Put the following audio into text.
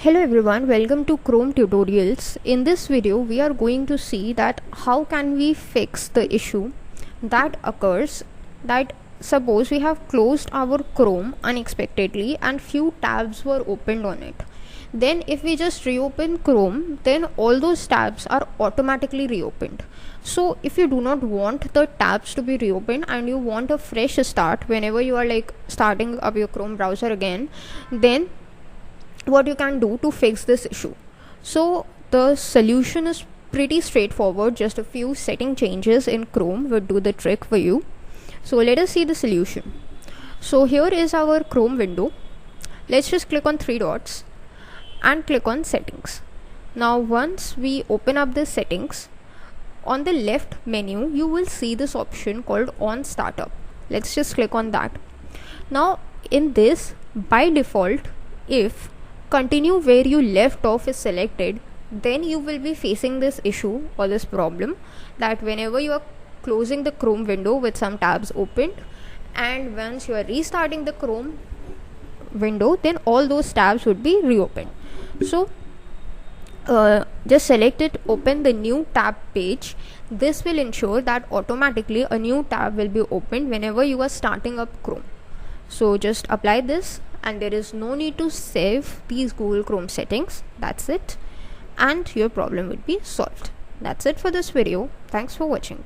Hello everyone, welcome to Chrome tutorials. In this video we are going to see that how can we fix the issue that occurs that suppose we have closed our Chrome unexpectedly and few tabs were opened on it. Then if we just reopen Chrome, then all those tabs are automatically reopened. So if you do not want the tabs to be reopened and you want a fresh start whenever you are starting up your Chrome browser again, then what you can do to fix this issue. So the solution is pretty straightforward. Just a few setting changes in Chrome will do the trick for you. So let us see the solution. So here is our Chrome window. Let's just click on three dots and click on settings. Now once we open up the settings, on the left menu you will see this option called on startup. Let's just click on that. Now in this, by default, if continue where you left off is selected, then you will be facing this issue or this problem that whenever you are closing the Chrome window with some tabs opened, and once you are restarting the Chrome window, then all those tabs would be reopened. So just select it, open the new tab page. This will ensure that automatically a new tab will be opened whenever you are starting up Chrome. So just apply this, and there is no need to save these Google Chrome settings. That's it, and your problem would be solved. That's it for this video. Thanks for watching.